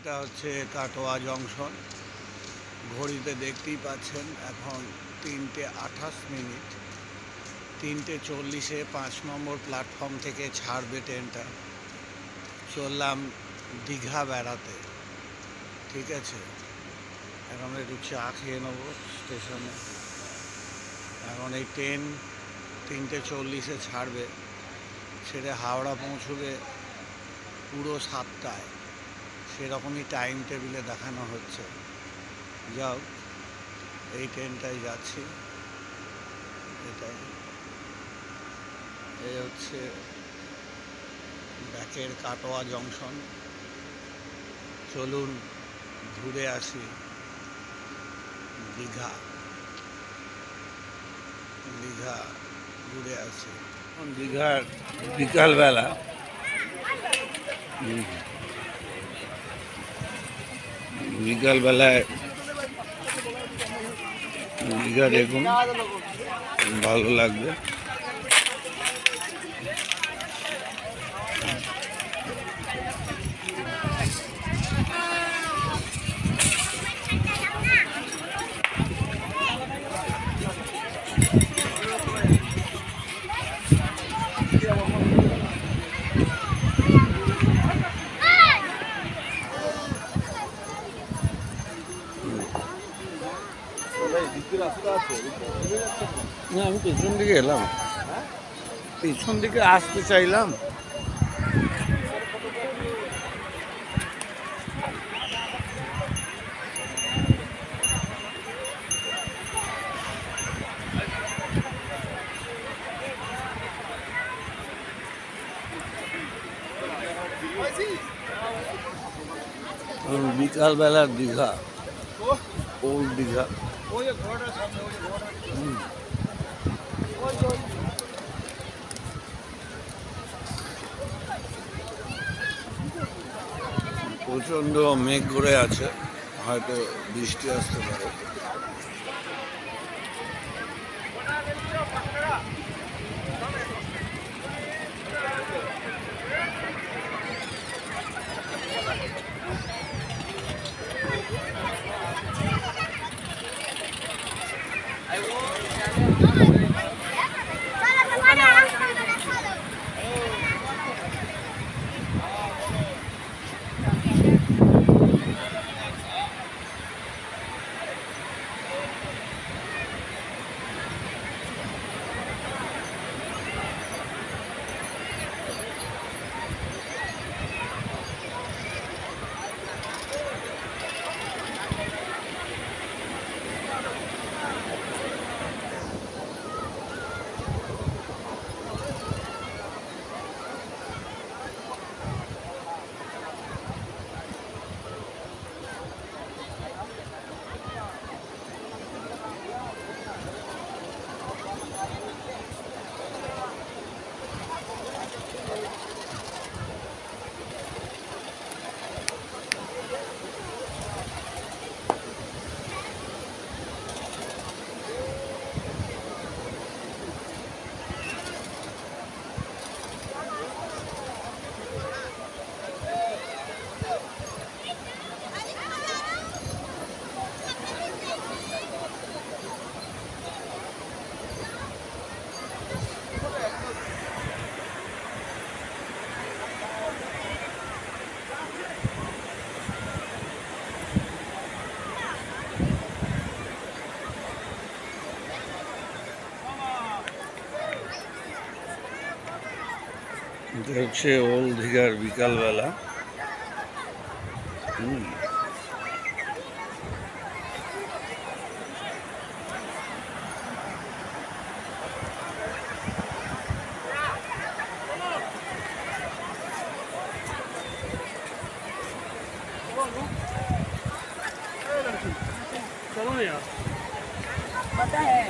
এটা হচ্ছে কাটোয়া জংশন। ঘড়িতে দেখতেই পাচ্ছেন এখন 3:28। 3:40-এ 5 নম্বর প্ল্যাটফর্ম থেকে ছাড়বে ট্রেনটা। চললাম দীঘা বেড়াতে, ঠিক আছে। এখন একটু চা খেয়ে নেবো স্টেশনে। এখন এই ট্রেন 3:40-এ ছাড়বে, ছেড়ে হাওড়া পৌঁছবে পুরো 7টায়। সেরকমই টাইম টেবিলে দেখানো হচ্ছে। যাও, এই ট্রেনটাই যাচ্ছি। এটাই, এই হচ্ছে ব্যাকের কাটোয়া জংশন। চলুন ঘুরে আসি দীঘা। দীঘা ঘুরে আসি। দীঘার বিকালবেলা বিকালবেলায় দীঘা দেখুন, ভালো লাগবে। না, আমি পেছন দিকে এলাম, পেছন দিকে আসতে চাইলাম। বিকালবেলার দীঘা, ওল্ড দীঘা। প্রচণ্ড মেঘ করে আছে, হয়তো বৃষ্টি আসতে পারে। এটা হচ্ছে ওল্ড দীঘার বিকালবেলা। चलो ना यार, पता है।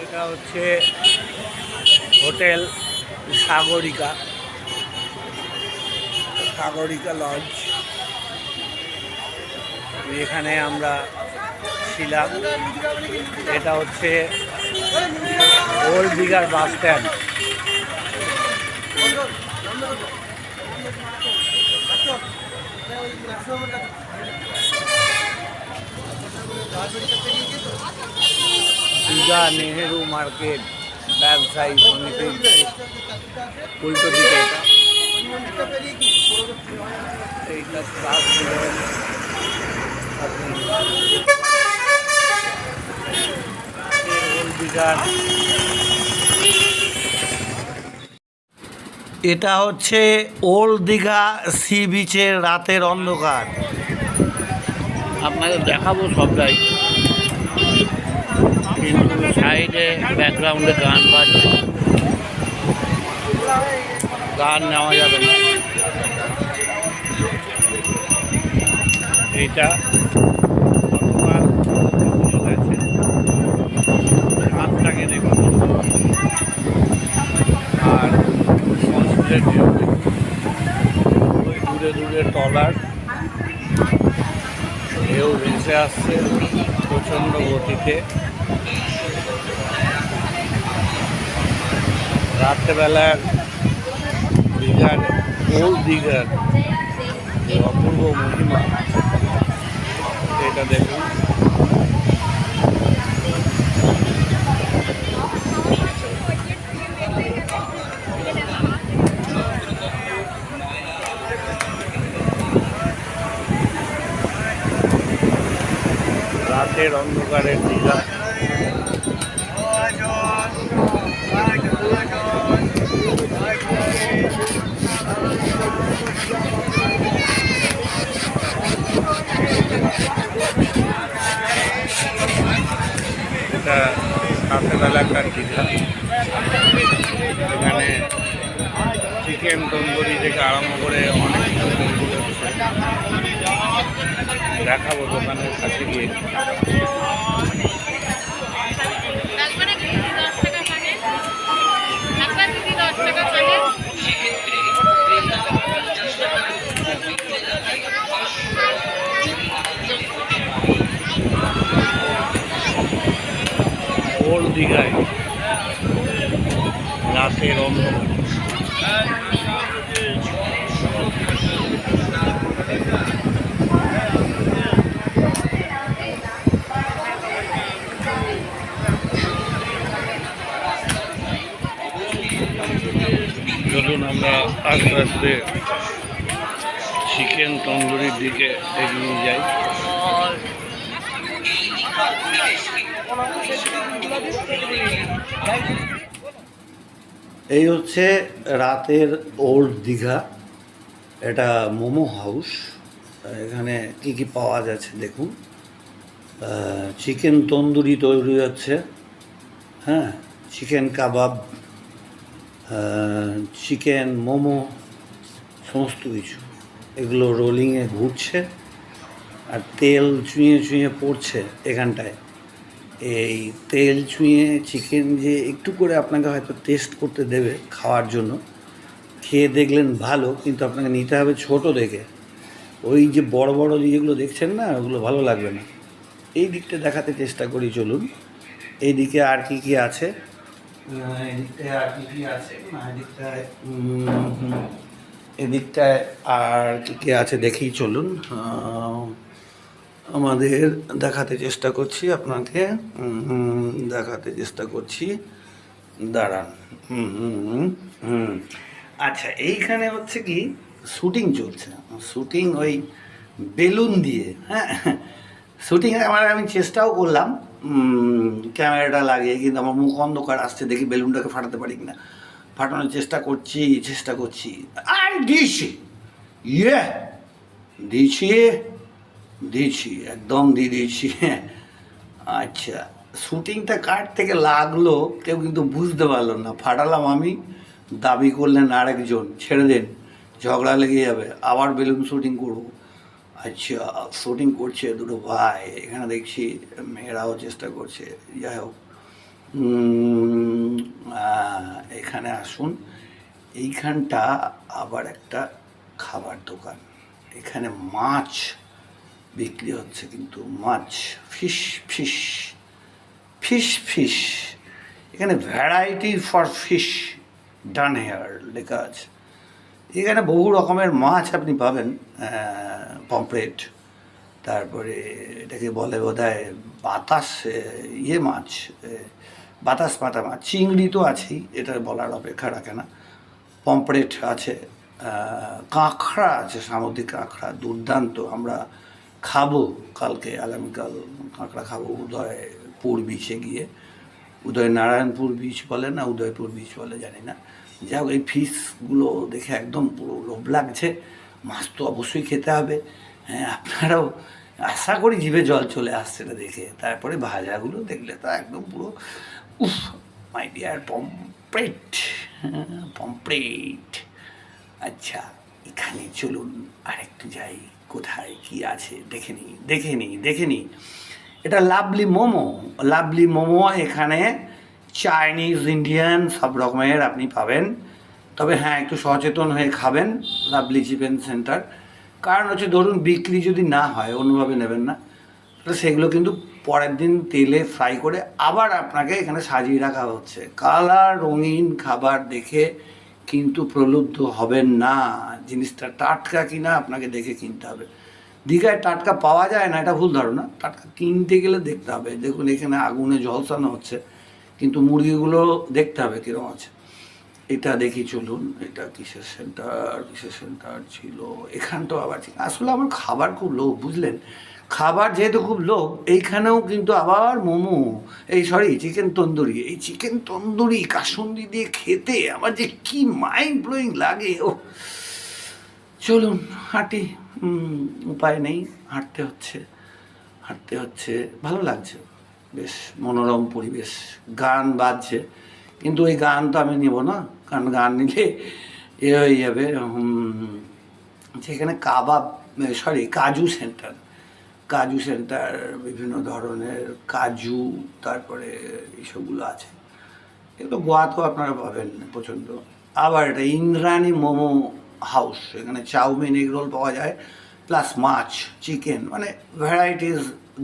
এটা হচ্ছে হোটেল সাগরিকা, সাগরিকা লজ। এখানে আমরা ছিলাম। এটা হচ্ছে ওল্ড দীঘার bus stand. Digha Nehru market ব্যবসায়ী সমিতির উল্টো দিকে এইটা এটা হচ্ছে ওল্ড দীঘা সি বিচের রাতের অন্ধকার। আপনাদের দেখাবো সবটাই, কিন্তু সাইডে ব্যাকগ্রাউন্ডে গান বাজছে, গান নেওয়া যাবে না। এইটা সাতটাকে দেখুন, আর ওই দূরে দূরে ট্রলার ঢেউ ভেসে আসছে প্রচণ্ড গতিতে। রাত্রেবেলার দীঘার ওল্ড দীঘার অপূর্ব মহিমা এটা দেখুন। রাতের অন্ধকারের দীঘা। এটা রাতের এলাকার দীঘা। এখানে চিকেন তন্দুরি থেকে আরম্ভ করে অনেক কিছু তন্দুরি হচ্ছে। দেখাবো দোকানের কাছে গিয়ে। ওল্ড দীঘায় রাতের অন্ধকার। চলুন আমরা আস্তে আস্তে চিকেন তন্দুরির দিকে এগিয়ে যাই। এই হচ্ছে রাতের ওল্ড দীঘা। এটা মোমো হাউস। এখানে কি কি পাওয়া যাচ্ছে দেখুন। চিকেন তন্দুরি তৈরি হচ্ছে, হ্যাঁ, চিকেন কাবাব, চিকেন মোমো, সমস্ত কিছু এগুলো রোলিংয়ে ঘুরছে আর তেল চুঁয়ে চুঁয়ে পড়ছে এখানটায়। এই তেল চুঁয়ে চিকেন যে একটু করে আপনাকে হয়তো টেস্ট করতে দেবে খাওয়ার জন্য, খেয়ে দেখলেন ভালো, কিন্তু আপনাকে নিতে হবে ছোটো দেখে। ওই যে বড় বড় যেগুলো দেখছেন না, ওগুলো ভালো লাগবে না। এই দিকটা দেখাতে চেষ্টা করি, চলুন। এই দিকে আর কি কি আছে, এদিকটায় আর কি কি আছে না, এদিকটায় আর কি কি আছে দেখি, চলুন। আমাদের দেখাতে চেষ্টা করছি, আপনাকে দেখাতে চেষ্টা করছি, দাঁড়ান। আচ্ছা, এইখানে হচ্ছে কি শুটিং চলছে, শুটিং ওই বেলুন দিয়ে, হ্যাঁ, শুটিং আমি চেষ্টাও করলাম ক্যামেরাটা লাগিয়ে, কিন্তু আমার মুখ অন্ধকার আসছে, দেখি বেলুনটাকে ফাটাতে পারি কিনা। ফাটানোর চেষ্টা করছি আর দিয়েছি, দিয়েছি একদম দিয়ে দিয়েছি। আচ্ছা, শুটিংটা কার থেকে লাগলো কেউ কিন্তু বুঝতে পারলো না। ফাটালাম আমি, দাবি করলেন আরেকজন, ছেড়ে দেন, ঝগড়া লেগে যাবে, আবার বেলুন শুটিং করবো। আচ্ছা, শুটিং করছে দুটো ভাই, এখানে দেখছি মেয়েরাও চেষ্টা করছে। যাই হোক, এখানে আসুন। এইখানটা আবার একটা খাবার দোকান, এখানে মাছ বিক্রি হচ্ছে, কিন্তু মাছ ফিশ এখানে variety for fish done here লেখা আছে। এখানে বহু রকমের মাছ আপনি পাবেন, পমফ্রেট, তারপরে এটাকে বলে বোধহয় বাতাস মাছ, বাতাস পাতা মাছ, চিংড়ি তো আছেই, এটা বলার অপেক্ষা রাখে না। পমফ্রেট আছে, কাঁকড়া আছে, সামুদ্রিক কাঁকড়া দুর্দান্ত। আমরা খাবো কালকে, আগামীকাল কাঁকড়া খাবো উদয়পুর বিচে গিয়ে। উদয়নারায়ণপুর বিচ বলে না উদয়পুর বিচ বলে জানি না। যাই হোক, এই ফিশগুলো দেখে একদম পুরো লোভ লাগছে। মাছ তো অবশ্যই খেতে হবে, হ্যাঁ, আপনারাও আশা করি জিভে জল চলে আসছে এটা দেখে। তারপরে ভাজাগুলো দেখলে তো একদম পুরো উফ, মাই ডিয়ার পমফ্রেট। আচ্ছা, এখানে চলুন আরেকটু যাই, কোথায় কি আছে দেখে নিই। এটা লাভলি মোমো। এখানে চাইনিজ, ইন্ডিয়ান সব রকমের আপনি পাবেন। তবে হ্যাঁ, একটু সচেতন হয়ে খাবেন লাভলি চিকেন সেন্টার। কারণ হচ্ছে, ধরুন বিক্রি যদি না হয়, অন্যভাবে নেবেন না, তাহলে সেগুলো কিন্তু পরের দিন তেলে ফ্রাই করে আবার আপনাকে এখানে সাজিয়ে রাখা হচ্ছে। কালার রঙিন খাবার দেখে কিন্তু প্রলুব্ধ হবেন না। জিনিসটা টাটকা কিনা আপনাকে দেখে কিনতে হবে। দীঘায় টাটকা পাওয়া যায় না এটা ভুল ধারণা, টাটকা কিনতে গেলে দেখতে হবে। দেখুন, এখানে আগুনে ঝলসানো হচ্ছে, কিন্তু মুরগিগুলো দেখতে হবে কীরকম আছে। এটা দেখি, চলুন। এটা কিসের সেন্টার ছিল, এখানটাও আবার ঠিক। আসলে আমার খাবার খুব লোভ, বুঝলেন, খাবার যেহেতু খুব লোভ, এইখানেও কিন্তু আবার মোমো, এই সরি চিকেন তন্দুরি, এই চিকেন তন্দুরি কাসুন্দি দিয়ে খেতে আমার যে কি মাইন্ড ব্লোয়িং লাগে। ও চলুন হাঁটি, উপায় নেই, হাঁটতে হচ্ছে, ভালো লাগছে, বেশ মনোরম পরিবেশ, গান বাজছে, কিন্তু ওই গান তো আমি নেব না, কারণ গান নিলে এ হয়ে যাবে। সেখানে কাজু সেন্টার, বিভিন্ন ধরনের কাজু, তারপরে এইসবগুলো আছে, এগুলো গোয়াতেও আপনারা পাবেন প্রচণ্ড। আবার এটা ইন্দ্রাণী মোমো হাউস, এখানে চাউমিন, এগ রোল পাওয়া যায়, প্লাস মাছ, চিকেন, মানে ভ্যারাইটিস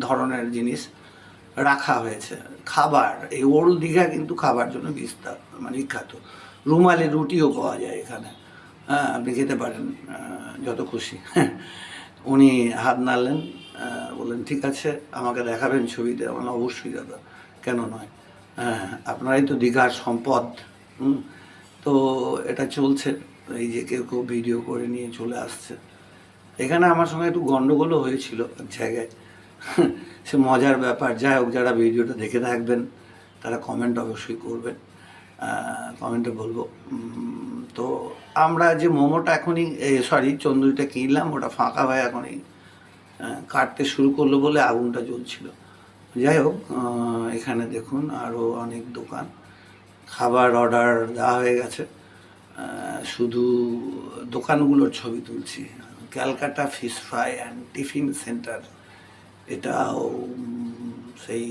ধরনের জিনিস রাখা হয়েছে। খাবার, এই ওল্ড দীঘা কিন্তু খাবার জন্য বিখ্যাত। রুমালি রুটিও পাওয়া যায় এখানে, হ্যাঁ আপনি খেতে পারেন যত খুশি। উনি হাত নাড়লেন, বললেন ঠিক আছে আমাকে দেখাবেন ছবিতে। আমার অবশ্যই দাদা, কেন নয়, হ্যাঁ আপনারাই তো দীঘার সম্পদ। তো এটা চলছে, এই যে কেউ ভিডিও করে নিয়ে চলে আসছে। এখানে আমার সঙ্গে একটু গণ্ডগোলও হয়েছিল এক জায়গায়, সে মজার ব্যাপার। যাই হোক, যারা ভিডিওটা দেখে থাকবেন তারা কমেন্ট অবশ্যই করবেন, কমেন্টে বলবো। তো আমরা যে মোমোটা এখনই তন্দুরিটা কিনলাম, ওটা ফাঁকা হয়ে এখনই কাটতে শুরু করলো বলে আগুনটা জ্বলছিল। যাই হোক, এখানে দেখুন আরও অনেক দোকান, খাবার অর্ডার দেওয়া হয়ে গেছে, শুধু দোকানগুলোর ছবি তুলছি। Calcutta fish fry and tiffin centre, এটাও সেই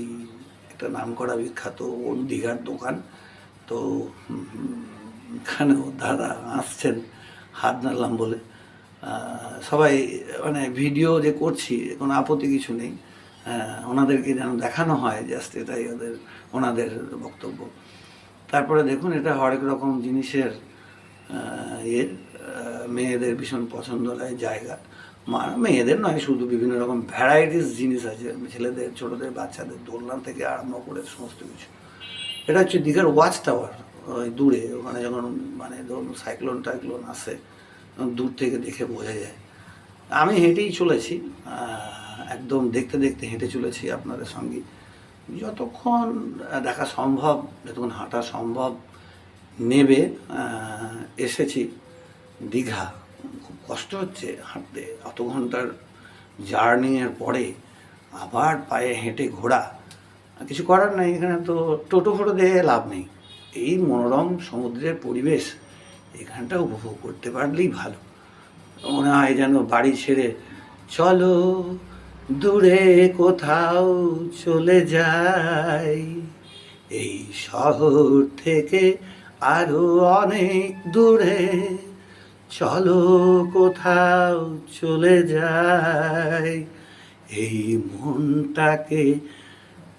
একটা নামকরা বিখ্যাত ওল্ড দীঘার দোকান। তো এখানেও দাদা আসছেন, হাত নাড়লাম বলে। সবাই মানে ভিডিও যে করছি কোনো আপত্তি কিছু নেই, ওনাদেরকে যেন দেখানো হয়, জাস্ট এটাই ওনাদের বক্তব্য। তারপরে দেখুন, এটা হরেক রকম জিনিসের মেয়েদের ভীষণ পছন্দ হয় জায়গা। মেয়েদের নয়, শুধু বিভিন্ন রকম ভ্যারাইটিস জিনিস আছে, ছেলেদের, ছোটদের, বাচ্চাদের, দোলনা থেকে আরম্ভ করে সমস্ত কিছু। এটা হচ্ছে দীঘার ওয়াচ টাওয়ার, ওই দূরে, ওখানে যখন মানে ধরুন সাইক্লোন আসে, দূর থেকে দেখে বোঝা যায়। আমি হেঁটেই চলেছি, একদম দেখতে দেখতে হেঁটে চলেছি আপনাদের সঙ্গে, যতক্ষণ দেখা সম্ভব, যতক্ষণ হাঁটা সম্ভব নেবে। এসেছি দীঘা, খুব কষ্ট হচ্ছে হাঁটতে, অত ঘন্টার জার্নিংয়ের পরে আবার পায়ে হেঁটে ঘোরা, কিছু করার নেই। এখানে তো টোটো ফোটো দিয়ে লাভ নেই, এই মনোরম সমুদ্রের পরিবেশ এখানটা উপভোগ করতে পারলেই ভালো। মনে হয় যেন বাড়ি ছেড়ে চলো দূরে কোথাও চলে যাই, এই শহর থেকে আরো অনেক দূরে, চলো কোথাও চলে যাই, এই মনটাকে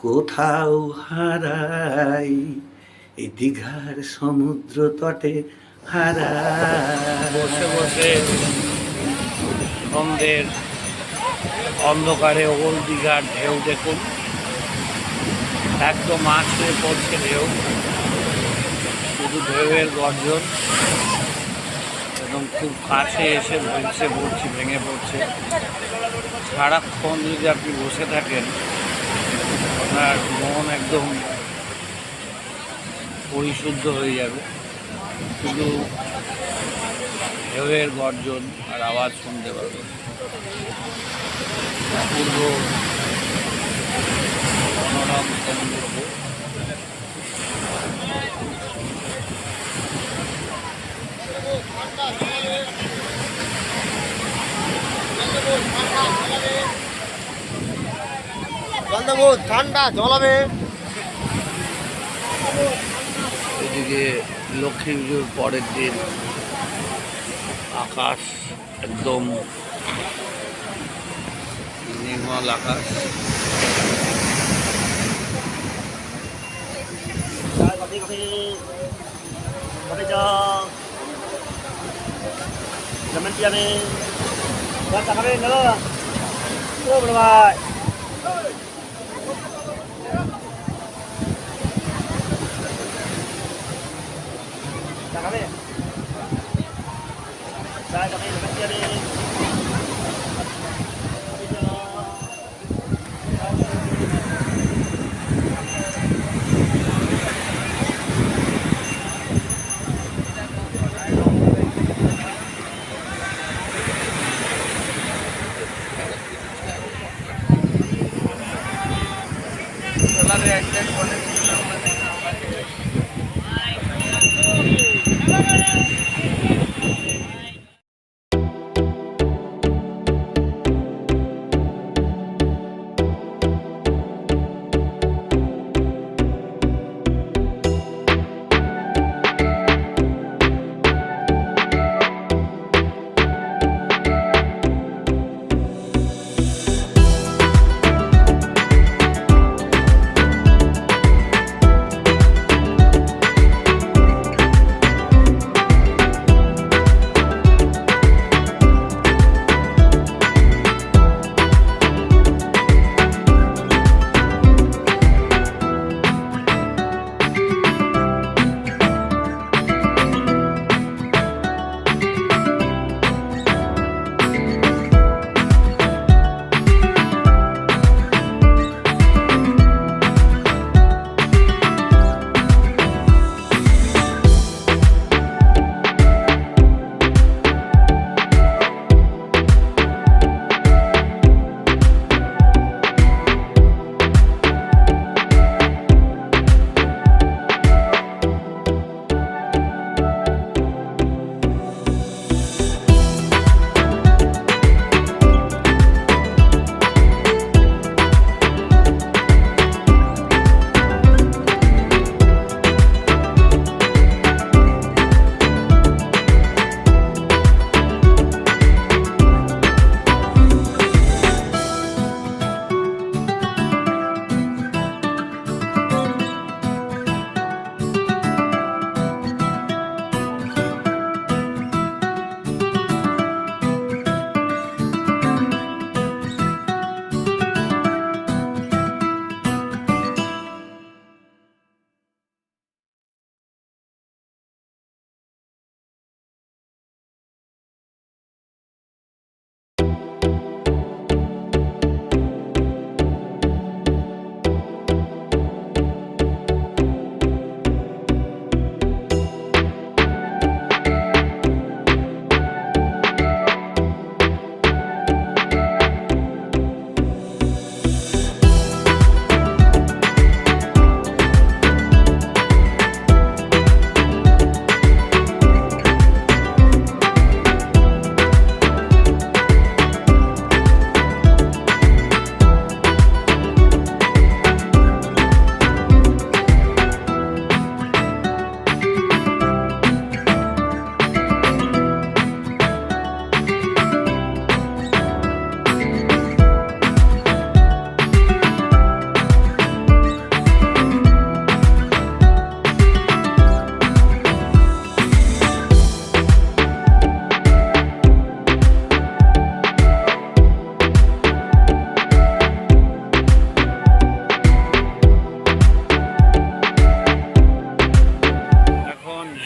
কোথাও হারাই, এই দীঘার সমুদ্র তটে হারাই। বসে বসে সন্ধ্যের অন্ধকারে ওল্ড দীঘার ঢেউ দেখুন, একদম আছড়ে পড়ছে ঢেউ, শুধু ঢেউয়ের গর্জন, একদম খুব কাছে এসে ভেঙে পড়ছে। সারাক্ষণ যদি আপনি বসে থাকেন, আপনার মন একদম পরিশুদ্ধ হয়ে যাবে, শুধু ঢেউয়ের গর্জন আর আওয়াজ শুনতে পাবেন। পূর্ব মনোরম সমুদ্র, ঠান্ডা জলাবে। এদিকে লক্ষ্মী পুজোর পরের দিন আকাশ একদম নির্মল আকাশ।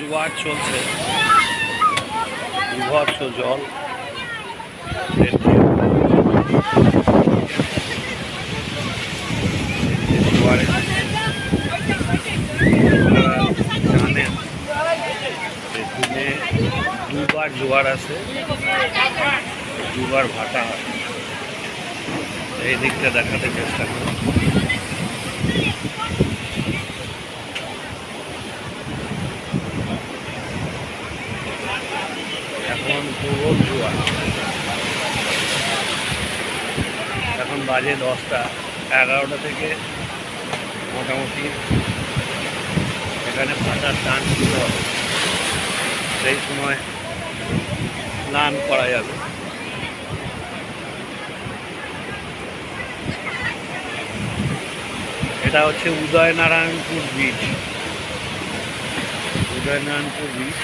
জোয়ার চলছে, বিভৎস জল। জোয়ারে জানেন দিনে দুবার জোয়ার আসে, দুবার ভাটা হয়। এই দিকটা দেখাতে চেষ্টা করি। এখন প্রবল জোয়ার, এখন বাজে 10টা, 11টা থেকে মোটামুটি এখানে ভাটার টান শুরু হবে। সেই সময় স্নান করা যাবে। এটা হচ্ছে উদয়নারায়ণপুর বিচ। উদয়নারায়ণপুর বিচ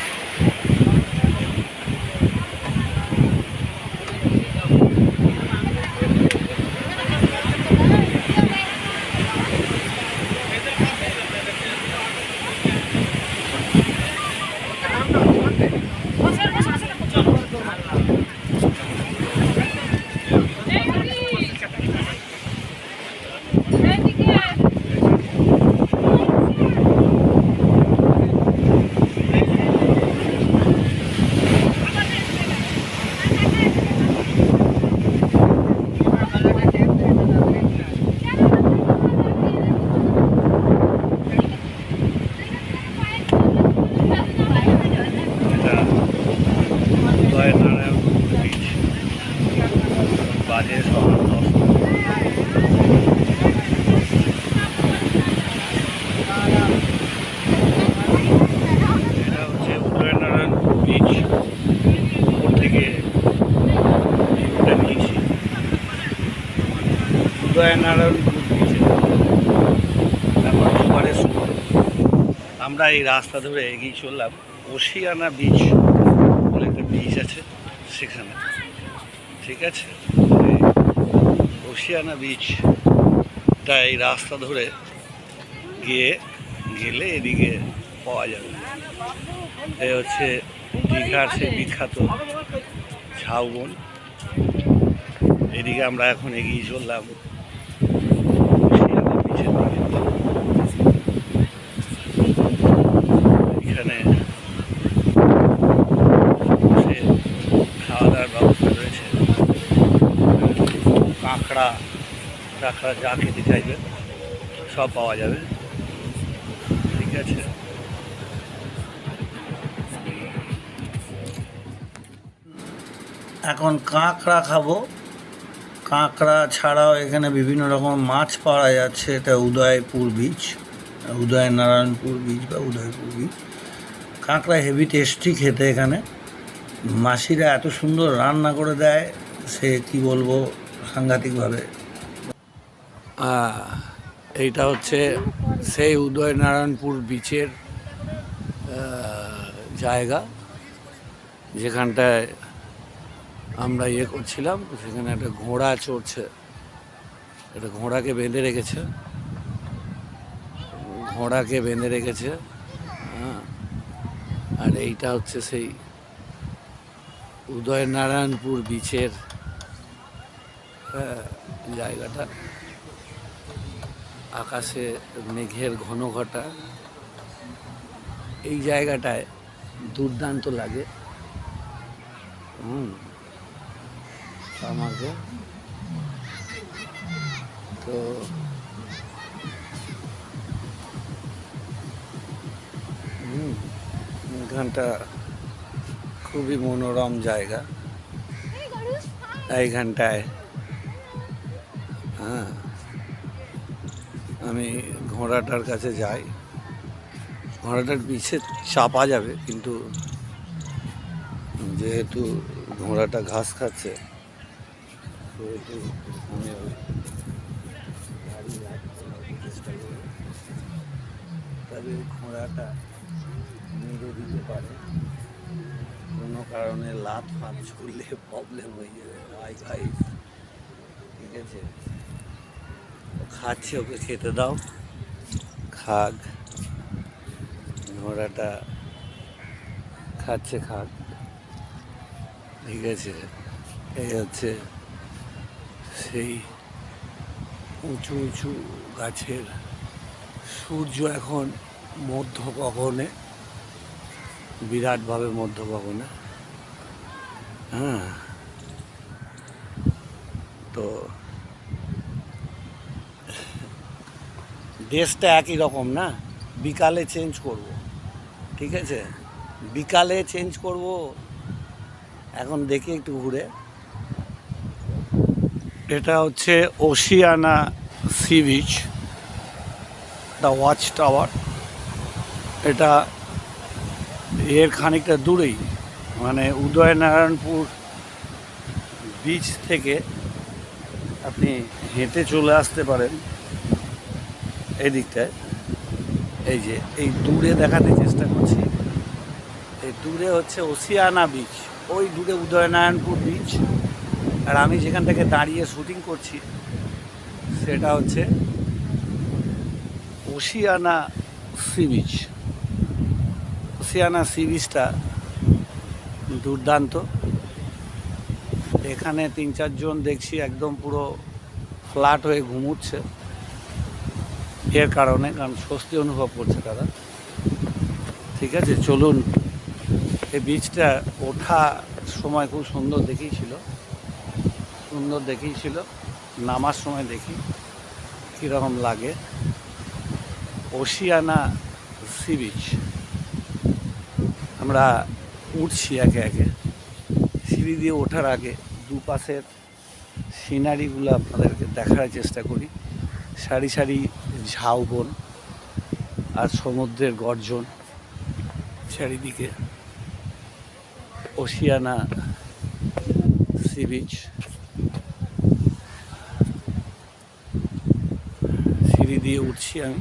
বাজে সকাল 10টা। এটা হচ্ছে উদয়নারায়ণপুর বিচ। উপর থেকে নিয়েছি উদয়নারায়ণপুর বিচে। এখন দুবারের সময় আমরা এই রাস্তা ধরে এগিয়ে চললাম ওশিয়ানা বিচ বলে একটা বিচ আছে সেখানে। ঠিক আছে, ওশিয়ানা বিচটা এই রাস্তা ধরে গেলে এদিকে পাওয়া যাবে। এই হচ্ছে দীঘার সেই বিখ্যাত ঝাউবন। এদিকে আমরা এখন এগিয়ে চললাম ওশিয়ানা বিচের দিকে। এখানে খাওয়া দাওয়ার ব্যবস্থা রয়েছে। কাঁকড়া টাকড়া যা খেতে চাইবে সব পাওয়া যাবে। ঠিক আছে, এখন কাঁকড়া খাবো। কাঁকড়া ছাড়াও এখানে বিভিন্ন রকম মাছ পাওয়া যাচ্ছে। এটা উদয়পুর বিচ, উদয়নারায়ণপুর বিচ বা উদয়পুর বিচ। কাঁকড়া হেভি টেস্টি খেতে। এখানে মাসিরা এত সুন্দর রান্না করে দেয়, সে কি বলবো, সাংঘাতিকভাবে। এইটা হচ্ছে সেই উদয়নারায়ণপুর বিচের জায়গা, যেখানটায় আমরা করছিলাম। সেখানে একটা ঘোড়া চড়ছে, একটা ঘোড়াকে বেঁধে রেখেছে, হ্যাঁ। আর এইটা হচ্ছে সেই উদয়নারায়ণপুর বিচের জায়গাটা। আকাশে মেঘের ঘন ঘটা। এই জায়গাটায় দুর্দান্ত লাগে আমাকে। তো এখানটা খুবই মনোরম জায়গা। এইখানটায় আমি ঘোড়াটার কাছে যাই। ঘোড়াটার পিছে চাপা যাবে, কিন্তু যেহেতু ঘোড়াটা ঘাস খাচ্ছে সেহেতু আমি তবে ঘোড়াটা মেরে দিতে পারে। কোনো কারণে লাত ফাত ছুড়লে প্রবলেম হয়ে যাবে। ভাই ঠিক আছে, খাচ্ছে, ওকে খেতে দাও, খাক। ঘোড়াটা খাচ্ছে খাক, ঠিক আছে। এই হচ্ছে সেই উঁচু উঁচু গাছের, সূর্য এখন মধ্য গগনে, বিরাটভাবে মধ্য গগনে। হ্যাঁ, তো ড্রেসটা একই রকম না, বিকালে চেঞ্জ করব, ঠিক আছে, বিকালে চেঞ্জ করব। এখন দেখি একটু ঘুরে। এটা হচ্ছে Oceana sea beach, the watch tower. এটা এর খানিকটা দূরেই, মানে উদয়নারায়ণপুর বিচ থেকে আপনি হেঁটে চলে আসতে পারেন এই দিকটায়। এই যে এই দূরে দেখাতে চেষ্টা করছি, এই দূরে হচ্ছে ওশিয়ানা বিচ, ওই দূরে উদয়নারায়ণপুর বিচ। আর আমি যেখান থেকে দাঁড়িয়ে শুটিং করছি সেটা হচ্ছে Oceana sea beach. Oceana C বিচটা দুর্দান্ত। এখানে 3-4 জন দেখছি একদম পুরো ফ্ল্যাট হয়ে ঘুমুচ্ছে, এর কারণে, কারণ স্বস্তি অনুভব করছে তারা। ঠিক আছে, চলুন। এই বিচটা ওঠা সময় খুব সুন্দর দেখিয়েছিল, নামার সময় দেখি কীরকম লাগে। ওশিয়ানা সি বিচ আমরা উঠছি একে একে, সিঁড়ি দিয়ে ওঠার আগে দুপাশের সিনারিগুলো আপনাদেরকে দেখার চেষ্টা করি। সারি সারি ঝাউবন আর সমুদ্রের গর্জন চারিদিকে। ওশিয়ানা সি বিচ, সিঁড়ি দিয়ে উঠছি আমি,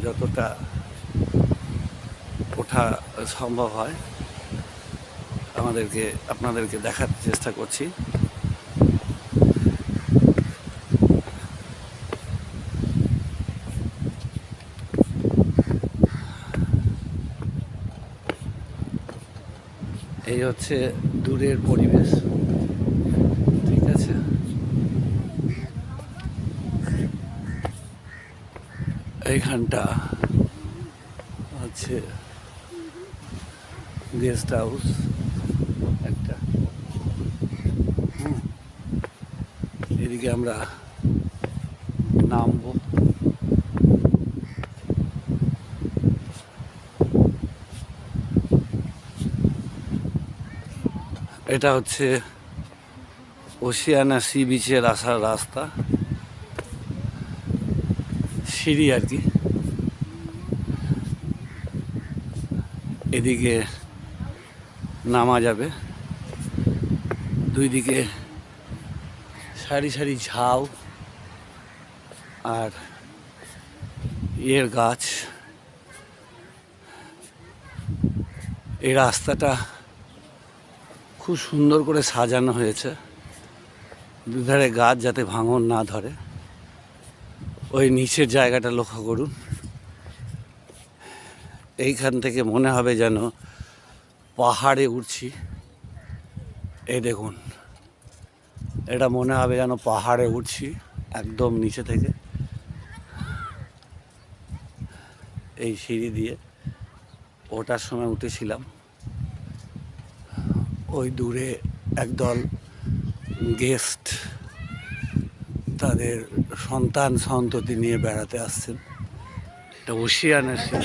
যতটা ওঠা সম্ভব হয় আপনাদেরকে দেখার চেষ্টা করছি। এই হচ্ছে দূরের পরিবেশ, ঠিক আছে। এইখানটা হচ্ছে গেস্ট হাউস একটা। এদিকে আমরা নামবো। এটা হচ্ছে ওশিয়ানা সি বিচের আসার রাস্তা, সিঁড়ি আর কি। এদিকে নামা যাবে, দুই দিকে সারি সারি ঝাউ আর ইয়ের গাছ। এই রাস্তাটা খুব সুন্দর করে সাজানো হয়েছে, দুধারে গাছ যাতে ভাঙন না ধরে। ওই নিচের জায়গাটা লক্ষ্য করুন, এইখান থেকে মনে হবে যেন পাহাড়ে উঠছি। এই দেখুন, এটা মনে হবে যেন পাহাড়ে উঠছি একদম নিচে থেকে। এই সিঁড়ি দিয়ে ওঠার সময় উঠেছিলাম। ওই দূরে একদল গেস্ট তাদের সন্তান সন্ততি নিয়ে বেড়াতে আসছেন। এটা ওশিয়ানা সি।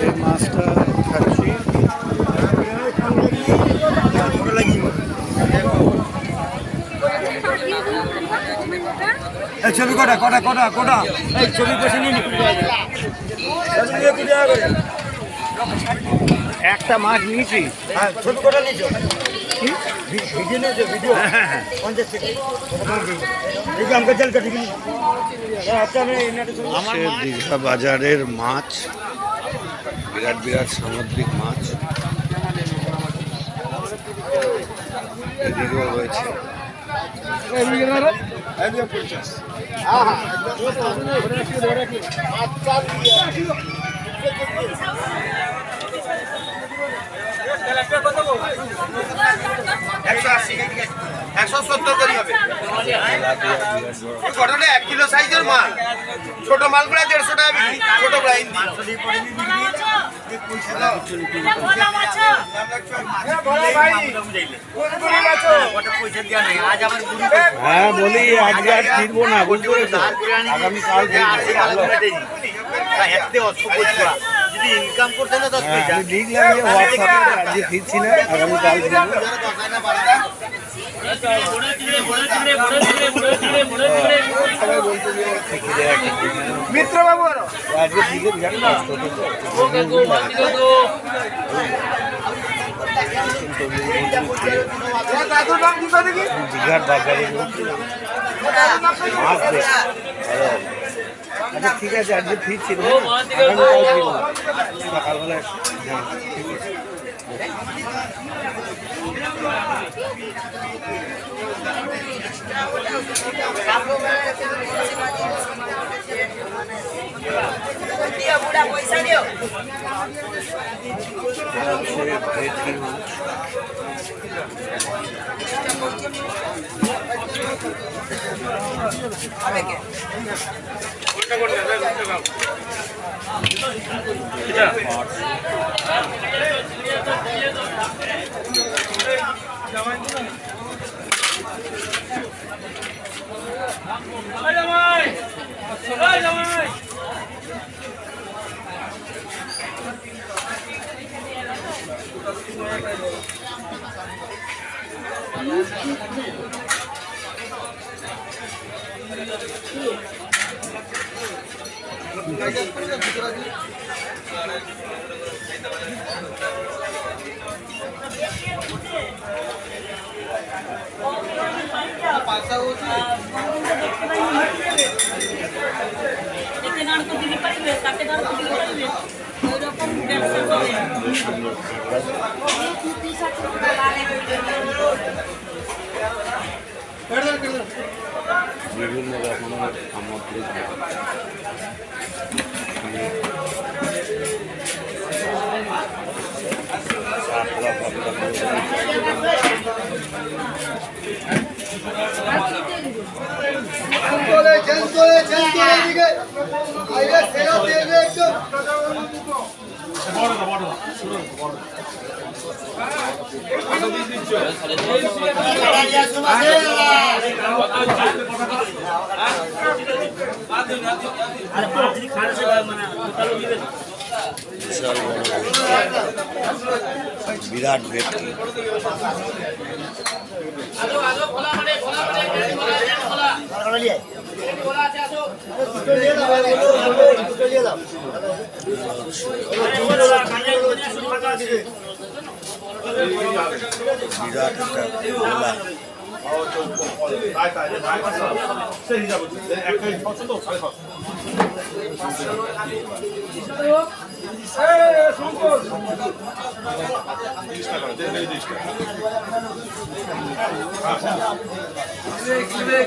এই মাছটা খাচ্ছি। ছবি কটা এই ছবি বসে নিয়ে একটা মাছ নিয়েছি। হ্যাঁ, ছবি কটা নিয়েছো? ভিডিও নিয়েছো? Video 50 second. আমাকে জল কাটি দীঘা বাজারের মাছ, বিরাট বিরাট সামুদ্রিক মাছ এদিকেও রয়েছে। ঘটনা 1 কিলো সাইজের মাল, ছোট মালগুলা 150 টাকা বিক্রি, ছোট ব্লাইন হ্যাঁ বলি আজকে আর ফিরবো না, বুঝতে পেরেছো? আগামীকাল ইনকাম করতে না আমি লিখলাম যে হোয়াটসঅ্যাপে আজকে ফিরছি না, আগামীকাল ফিরবো। সবাই বলতে যে থেকে দেয় মিত্র বাবু আজকে ফিরে বিরাট কষ্ট হতো। দাদুর নাম কি করে দেখি? দীঘার বাজারে মাছ বেশ ভালো হবে। আচ্ছা ঠিক আছে, আজকে ফিরছি না, আগামীকাল ফিরবো সকালবেলা। হ্যাঁ ঠিক আছে। ভেটকি মাছ, বিভিন্ন রকমের সামগ্রিক বিরাট ভেটকি। বিরাট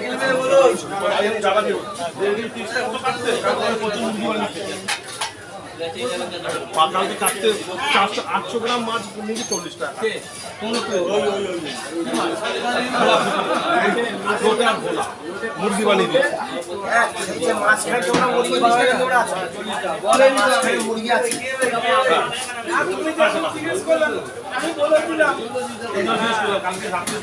একটা গোলা। পাতালকে কাটতে 400-800 গ্রাম মাছ নিয়ে 40 টাকা। মুরগি বানিয়ে দিয়েছে। কালকে রাত্রে